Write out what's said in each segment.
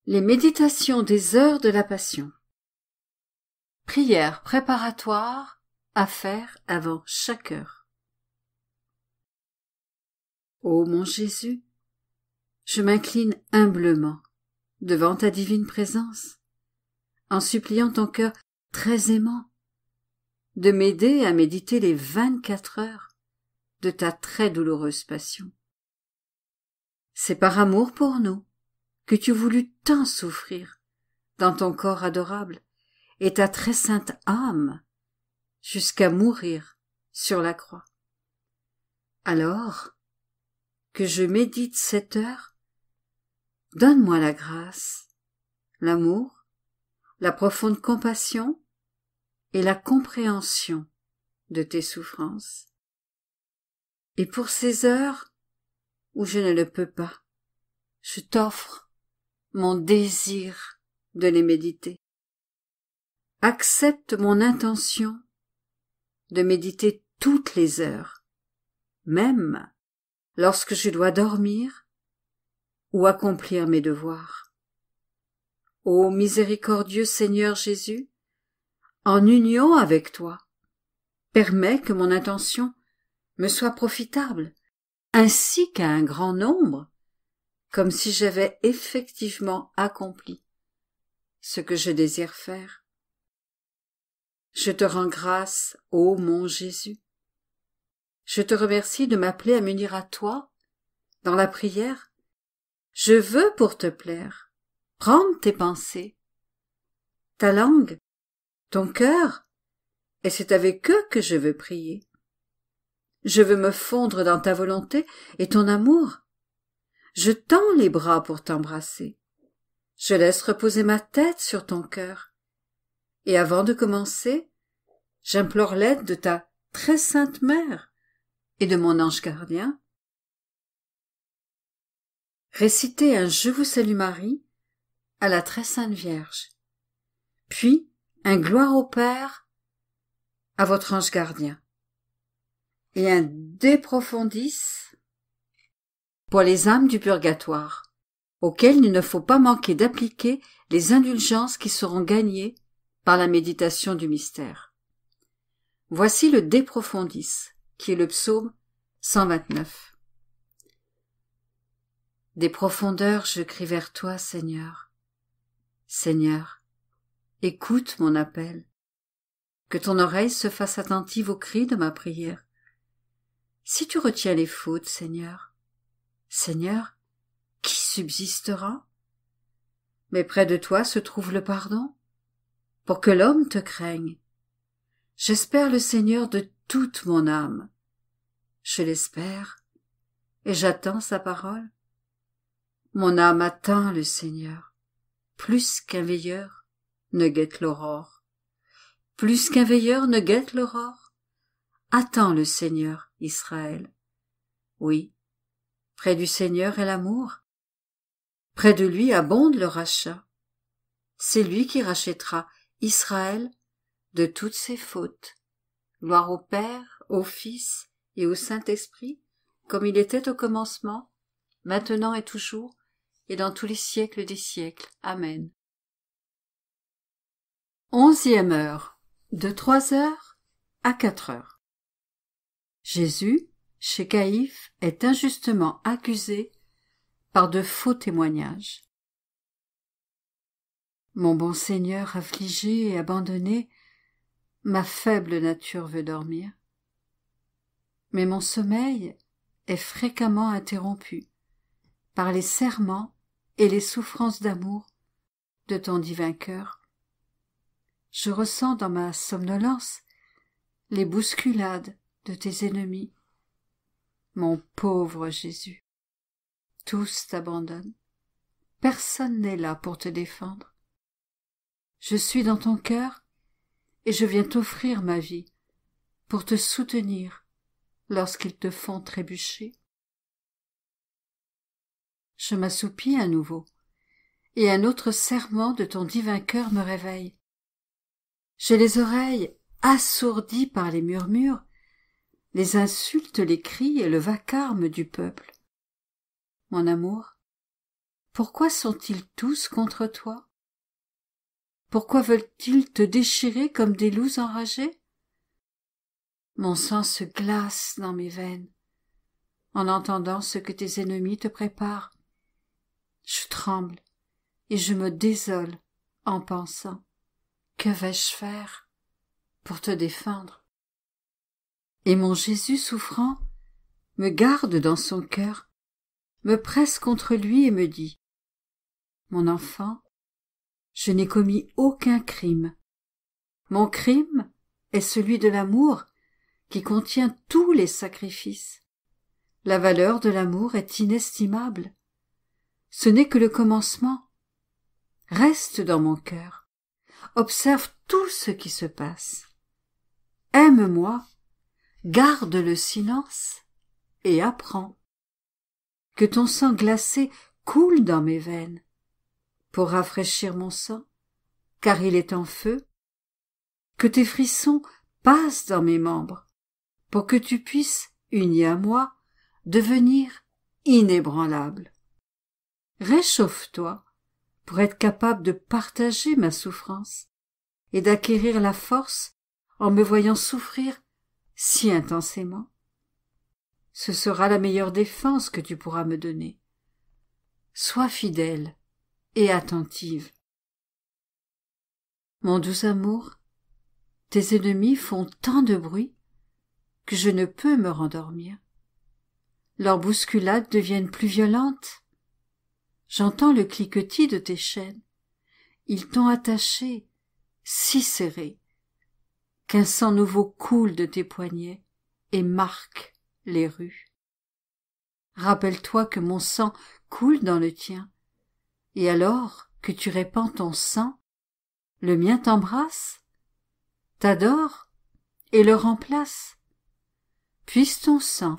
Les méditations des heures de la Passion. Prière préparatoire à faire avant chaque heure. Ô mon Jésus, je m'incline humblement devant ta divine présence, en suppliant ton cœur très aimant de m'aider à méditer les 24 heures de ta très douloureuse passion. C'est par amour pour nous que tu voulus tant souffrir dans ton corps adorable et ta très sainte âme jusqu'à mourir sur la croix. Alors que je médite cette heure, donne-moi la grâce, l'amour, la profonde compassion et la compréhension de tes souffrances. Et pour ces heures où je ne le peux pas, je t'offre mon désir de les méditer. Accepte mon intention de méditer toutes les heures, même lorsque je dois dormir ou accomplir mes devoirs. Ô miséricordieux Seigneur Jésus, en union avec toi, permets que mon intention me soit profitable, ainsi qu'à un grand nombre, comme si j'avais effectivement accompli ce que je désire faire. Je te rends grâce, ô mon Jésus. Je te remercie de m'appeler à m'unir à toi dans la prière. Je veux, pour te plaire, prendre tes pensées, ta langue, ton cœur, et c'est avec eux que je veux prier. Je veux me fondre dans ta volonté et ton amour. Je tends les bras pour t'embrasser. Je laisse reposer ma tête sur ton cœur. Et avant de commencer, j'implore l'aide de ta très sainte mère et de mon ange gardien. Récitez un Je vous salue Marie à la très sainte Vierge, puis un Gloire au Père à votre ange gardien, et un De Profundis pour les âmes du purgatoire, auxquelles il ne faut pas manquer d'appliquer les indulgences qui seront gagnées par la méditation du mystère. Voici le De Profundis, qui est le psaume 129. Des profondeurs je crie vers toi, Seigneur. Seigneur, écoute mon appel. Que ton oreille se fasse attentive aux cris de ma prière. Si tu retiens les fautes, Seigneur, Seigneur, qui subsistera? Mais près de toi se trouve le pardon, pour que l'homme te craigne. J'espère le Seigneur de toute mon âme. Je l'espère, et j'attends sa parole. Mon âme attend le Seigneur, plus qu'un veilleur ne guette l'aurore. Plus qu'un veilleur ne guette l'aurore, attends le Seigneur, Israël. Oui, près du Seigneur est l'amour. Près de lui abonde le rachat. C'est lui qui rachètera Israël de toutes ses fautes. Gloire au Père, au Fils et au Saint-Esprit, comme il était au commencement, maintenant et toujours, et dans tous les siècles des siècles. Amen. 11e heure, de 3 heures à 4 heures. Jésus, chez Caïphe, est injustement accusé par de faux témoignages. Mon bon Seigneur, affligé et abandonné, ma faible nature veut dormir. Mais mon sommeil est fréquemment interrompu par les serments et les souffrances d'amour de ton divin cœur. Je ressens dans ma somnolence les bousculades de tes ennemis. Mon pauvre Jésus, tous t'abandonnent. Personne n'est là pour te défendre. Je suis dans ton cœur et je viens t'offrir ma vie pour te soutenir lorsqu'ils te font trébucher. Je m'assoupis à nouveau et un autre serment de ton divin cœur me réveille. J'ai les oreilles assourdies par les murmures, les insultes, les cris et le vacarme du peuple. Mon amour, Pourquoi sont-ils tous contre toi? Pourquoi veulent-ils te déchirer comme des loups enragés? Mon sang se glace dans mes veines en entendant ce que tes ennemis te préparent. Je tremble et je me désole en pensant: que vais-je faire pour te défendre? Et mon Jésus souffrant me garde dans son cœur, me presse contre lui et me dit: mon enfant, je n'ai commis aucun crime. Mon crime est celui de l'amour qui contient tous les sacrifices. La valeur de l'amour est inestimable. Ce n'est que le commencement. Reste dans mon cœur. Observe tout ce qui se passe. Aime-moi, garde le silence et apprends. Que ton sang glacé coule dans mes veines pour rafraîchir mon sang, car il est en feu. Que tes frissons passent dans mes membres pour que tu puisses, uni à moi, devenir inébranlable. Réchauffe-toi pour être capable de partager ma souffrance et d'acquérir la force en me voyant souffrir si intensément. Ce sera la meilleure défense que tu pourras me donner. Sois fidèle et attentive. Mon doux amour, tes ennemis font tant de bruit que je ne peux me rendormir. Leurs bousculades deviennent plus violentes. J'entends le cliquetis de tes chaînes. Ils t'ont attaché si serré qu'un sang nouveau coule de tes poignets et marque les rues. Rappelle-toi que mon sang coule dans le tien, et alors que tu répands ton sang, le mien t'embrasse, t'adore et le remplace. Puisse ton sang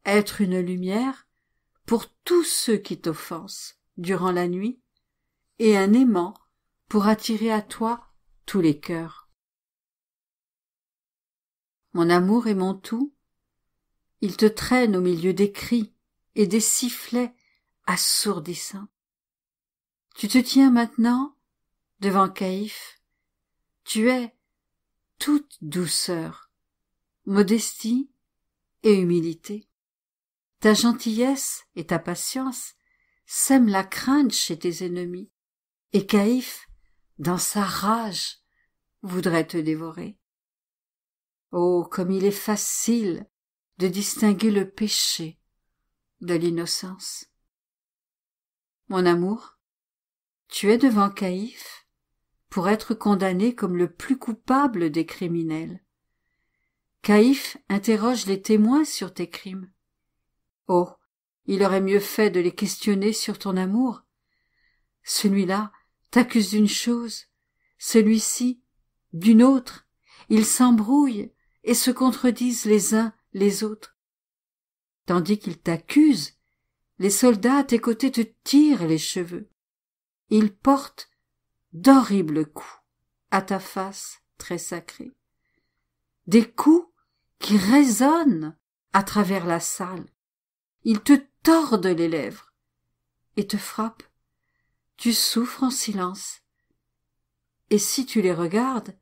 être une lumière pour tous ceux qui t'offensent durant la nuit, et un aimant pour attirer à toi tous les cœurs. Mon amour est mon tout, il te traîne au milieu des cris et des sifflets assourdissants. Tu te tiens maintenant devant Caïphe, tu es toute douceur, modestie et humilité. Ta gentillesse et ta patience sèment la crainte chez tes ennemis, et Caïphe, dans sa rage, voudrait te dévorer. Oh, comme il est facile de distinguer le péché de l'innocence. Mon amour, tu es devant Caïphe pour être condamné comme le plus coupable des criminels. Caïphe interroge les témoins sur tes crimes. Oh, il aurait mieux fait de les questionner sur ton amour. Celui-là t'accuse d'une chose, celui-ci d'une autre. Ils s'embrouillent et se contredisent les uns les autres. Tandis qu'ils t'accusent, les soldats à tes côtés te tirent les cheveux. Ils portent d'horribles coups à ta face très sacrée. Des coups qui résonnent à travers la salle. Ils te tordent les lèvres et te frappent. Tu souffres en silence. Et si tu les regardes,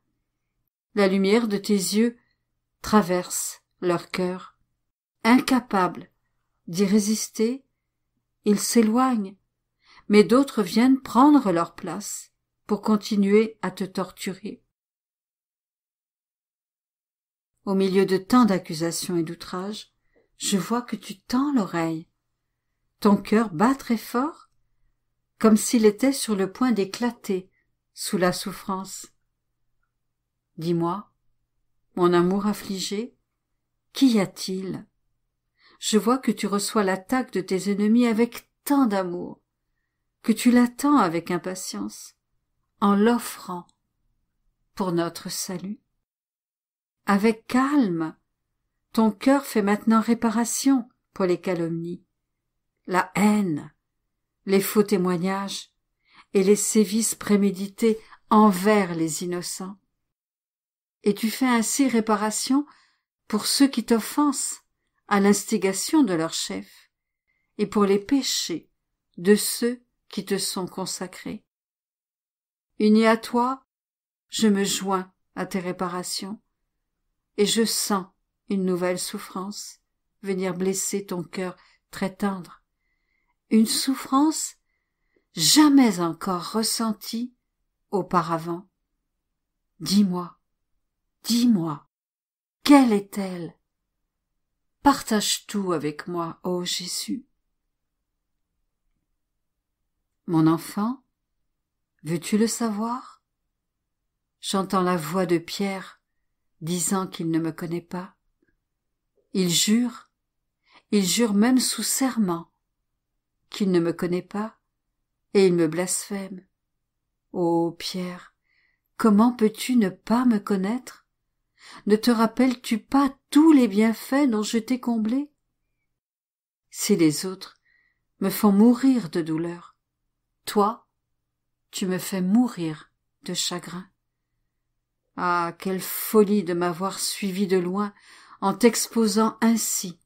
la lumière de tes yeux traverse leur cœur. Incapables d'y résister, ils s'éloignent, mais d'autres viennent prendre leur place pour continuer à te torturer. Au milieu de tant d'accusations et d'outrages, je vois que tu tends l'oreille. Ton cœur bat très fort, comme s'il était sur le point d'éclater sous la souffrance. Dis-moi, mon amour affligé, qu'y a-t-il? Je vois que tu reçois l'attaque de tes ennemis avec tant d'amour, que tu l'attends avec impatience, en l'offrant pour notre salut. Avec calme, ton cœur fait maintenant réparation pour les calomnies, la haine, les faux témoignages et les sévices prémédités envers les innocents. Et tu fais ainsi réparation pour ceux qui t'offensent à l'instigation de leur chef, et pour les péchés de ceux qui te sont consacrés. Uni à toi, je me joins à tes réparations, et je sens une nouvelle souffrance venir blesser ton cœur très tendre, une souffrance jamais encore ressentie auparavant. Dis-moi, quelle est-elle? Partage tout avec moi, ô Jésus. Mon enfant, veux-tu le savoir? J'entends la voix de Pierre disant qu'il ne me connaît pas. Il jure même sous serment qu'il ne me connaît pas, et il me blasphème. Ô Pierre, comment peux-tu ne pas me connaître? Ne te rappelles-tu pas tous les bienfaits dont je t'ai comblé? Si les autres me font mourir de douleur, toi, tu me fais mourir de chagrin. Ah, quelle folie de m'avoir suivi de loin en t'exposant ainsi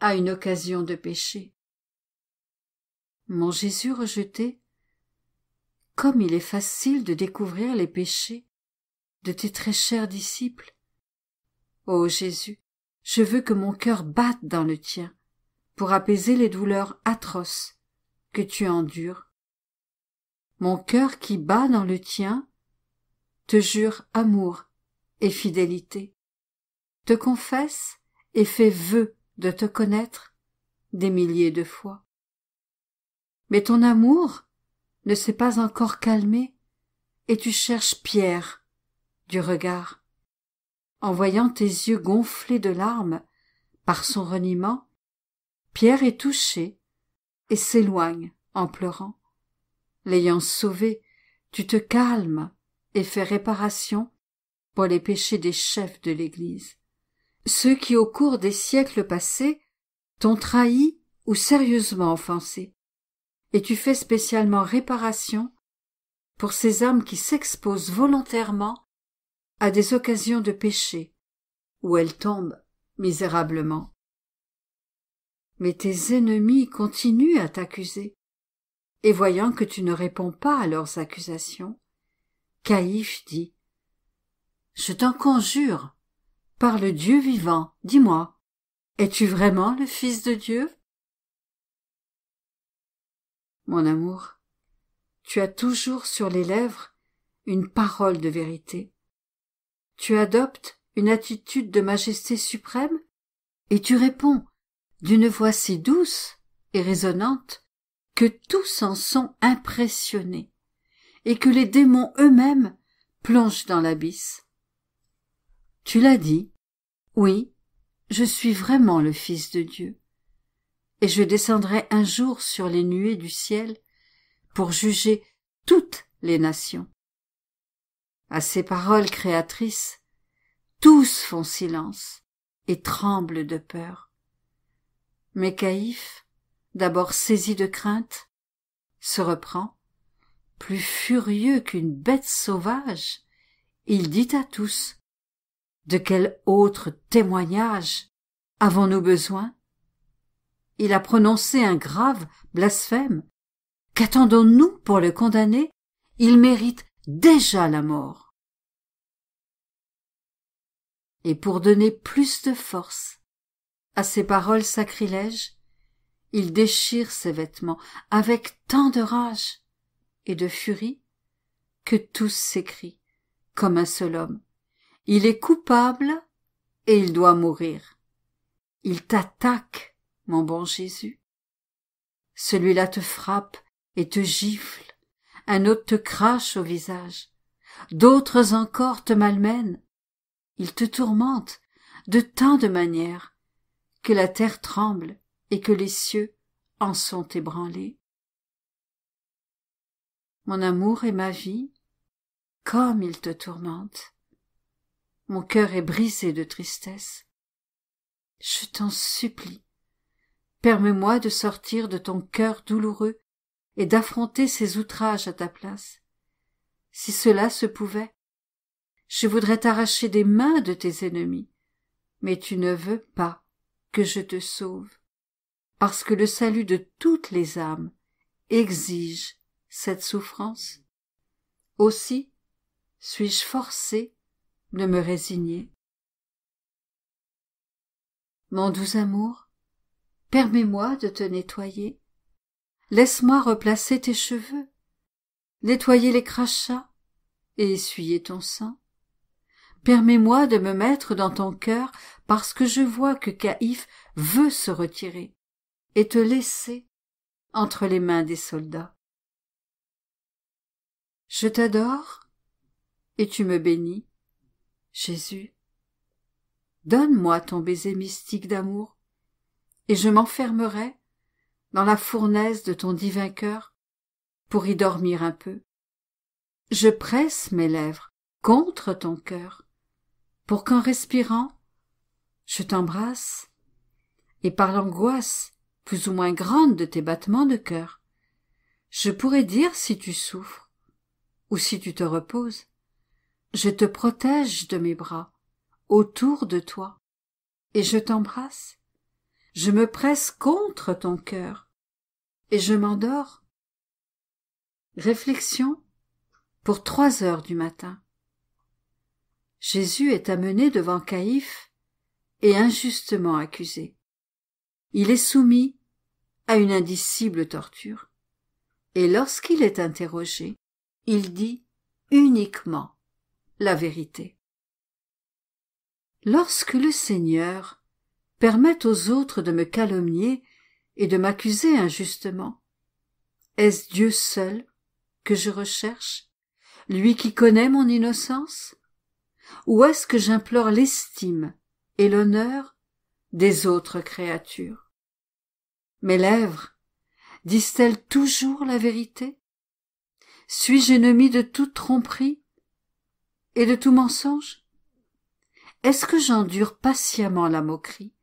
à une occasion de péché. Mon Jésus rejeté, comme il est facile de découvrir les péchés de tes très chers disciples. Ô Jésus, je veux que mon cœur batte dans le tien pour apaiser les douleurs atroces que tu endures. Mon cœur qui bat dans le tien te jure amour et fidélité, te confesse et fait vœu de te connaître des milliers de fois. Mais ton amour ne s'est pas encore calmé et tu cherches Pierre du regard. En voyant tes yeux gonflés de larmes par son reniement, Pierre est touché et s'éloigne en pleurant. L'ayant sauvé, tu te calmes et fais réparation pour les péchés des chefs de l'Église, ceux qui au cours des siècles passés t'ont trahi ou sérieusement offensé, et tu fais spécialement réparation pour ces âmes qui s'exposent volontairement à des occasions de péché où elles tombent misérablement. Mais tes ennemis continuent à t'accuser, et voyant que tu ne réponds pas à leurs accusations, Caïphe dit: « Je t'en conjure, par le Dieu vivant, dis-moi, es-tu vraiment le Fils de Dieu ?» Mon amour, tu as toujours sur les lèvres une parole de vérité. Tu adoptes une attitude de majesté suprême, et tu réponds d'une voix si douce et résonnante que tous en sont impressionnés, et que les démons eux-mêmes plongent dans l'abysse. Tu l'as dit, oui, je suis vraiment le Fils de Dieu, et je descendrai un jour sur les nuées du ciel pour juger toutes les nations. À ces paroles créatrices, tous font silence et tremblent de peur. Mais Caïphe, d'abord saisi de crainte, se reprend, plus furieux qu'une bête sauvage. Il dit à tous: « De quel autre témoignage avons-nous besoin? Il a prononcé un grave blasphème. Qu'attendons-nous pour le condamner? Il mérite déjà la mort. » Et pour donner plus de force à ces paroles sacrilèges, il déchire ses vêtements avec tant de rage et de furie que tous s'écrient comme un seul homme: « Il est coupable et il doit mourir. » Il t'attaque, mon bon Jésus. Celui-là te frappe et te gifle, un autre te crache au visage, d'autres encore te malmènent. Il te tourmente de tant de manières que la terre tremble et que les cieux en sont ébranlés. Mon amour et ma vie, comme il te tourmente. Mon cœur est brisé de tristesse. Je t'en supplie, permets-moi de sortir de ton cœur douloureux et d'affronter ces outrages à ta place. Si cela se pouvait, je voudrais t'arracher des mains de tes ennemis, mais tu ne veux pas que je te sauve, parce que le salut de toutes les âmes exige cette souffrance? Aussi suis-je forcé de me résigner. Mon doux amour, permets-moi de te nettoyer. Laisse-moi replacer tes cheveux, nettoyer les crachats et essuyer ton sang. Permets-moi de me mettre dans ton cœur parce que je vois que Caïphe veut se retirer et te laisser entre les mains des soldats. Je t'adore et tu me bénis, Jésus. Donne-moi ton baiser mystique d'amour et je m'enfermerai dans la fournaise de ton divin cœur pour y dormir un peu. Je presse mes lèvres contre ton cœur pour qu'en respirant, je t'embrasse et par l'angoisse plus ou moins grande de tes battements de cœur, je pourrais dire si tu souffres ou si tu te reposes. Je te protège de mes bras autour de toi et je t'embrasse. Je me presse contre ton cœur et je m'endors. Réflexion pour 3 heures du matin. Jésus est amené devant Caïphe et injustement accusé. Il est soumis à une indicible torture. Et lorsqu'il est interrogé, il dit uniquement la vérité. Lorsque le Seigneur permet aux autres de me calomnier et de m'accuser injustement, est-ce Dieu seul que je recherche, lui qui connaît mon innocence? Ou est-ce que j'implore l'estime et l'honneur des autres créatures? Mes lèvres disent-elles toujours la vérité? Suis-je ennemi de toute tromperie et de tout mensonge? Est-ce que j'endure patiemment la moquerie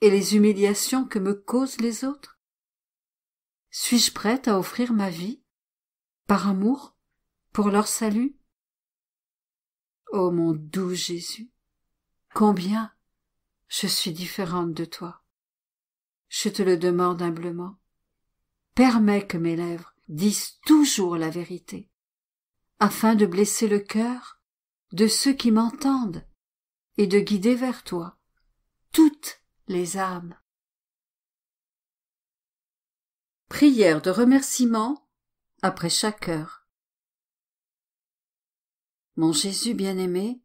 et les humiliations que me causent les autres? Suis-je prête à offrir ma vie, par amour, pour leur salut? Ô mon doux Jésus, combien je suis différente de toi. Je te le demande humblement. Permets que mes lèvres disent toujours la vérité, afin de blesser le cœur de ceux qui m'entendent et de guider vers toi toutes les âmes. Prière de remerciement après chaque heure. Mon Jésus bien-aimé,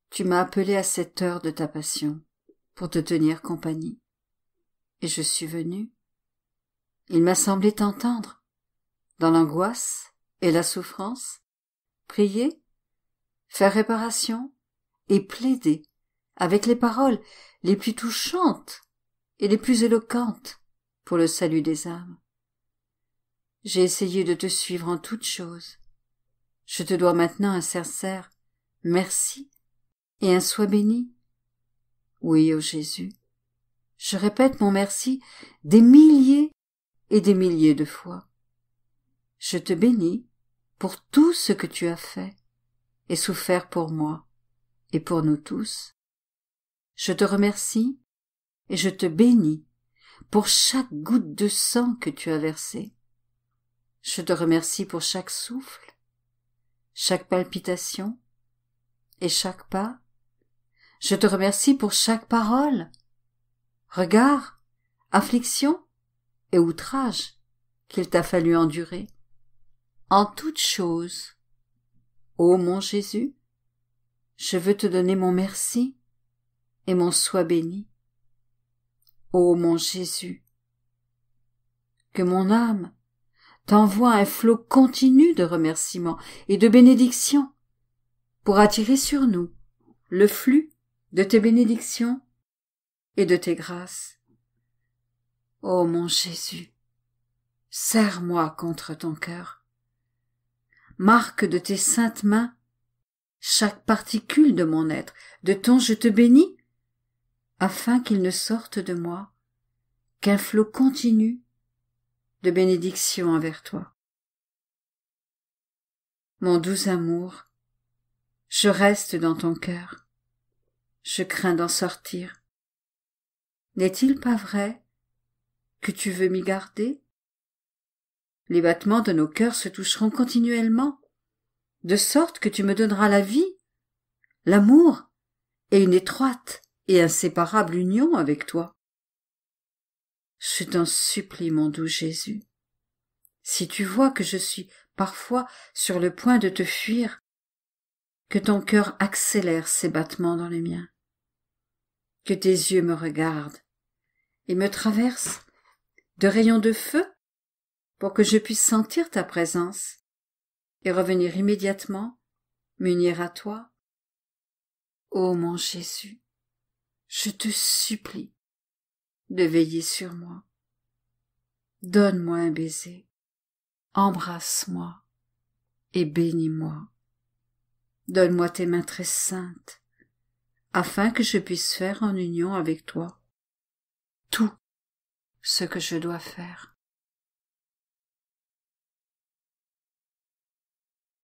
tu m'as appelé à cette heure de ta passion pour te tenir compagnie. Et je suis venu. Il m'a semblé t'entendre, dans l'angoisse et la souffrance, prier, faire réparation et plaider avec les paroles les plus touchantes et les plus éloquentes pour le salut des âmes. J'ai essayé de te suivre en toutes choses. Je te dois maintenant un sincère merci et un sois béni. Oui, ô Jésus, je répète mon merci des milliers et des milliers de fois. Je te bénis pour tout ce que tu as fait et souffert pour moi et pour nous tous. Je te remercie et je te bénis pour chaque goutte de sang que tu as versé. Je te remercie pour chaque souffle, chaque palpitation et chaque pas. Je te remercie pour chaque parole, regard, affliction et outrage qu'il t'a fallu endurer. En toutes choses, ô mon Jésus, je veux te donner mon merci et mon sois béni. Ô mon Jésus, que mon âme t'envoie un flot continu de remerciements et de bénédictions pour attirer sur nous le flux de tes bénédictions et de tes grâces. Ô mon Jésus, serre-moi contre ton cœur. Marque de tes saintes mains chaque particule de mon être, de ton je te bénis, afin qu'il ne sorte de moi qu'un flot continu de bénédictions envers toi. Mon doux amour, je reste dans ton cœur, je crains d'en sortir. N'est-il pas vrai que tu veux m'y garder? les battements de nos cœurs se toucheront continuellement, de sorte que tu me donneras la vie, l'amour et une étroite et inséparable union avec toi. Je t'en supplie, mon doux Jésus, si tu vois que je suis parfois sur le point de te fuir, que ton cœur accélère ses battements dans les miens, que tes yeux me regardent et me traversent de rayons de feu pour que je puisse sentir ta présence et revenir immédiatement m'unir à toi. Ô mon Jésus, je te supplie de veiller sur moi. Donne-moi un baiser, embrasse-moi et bénis-moi. Donne-moi tes mains très saintes, afin que je puisse faire en union avec toi tout ce que je dois faire.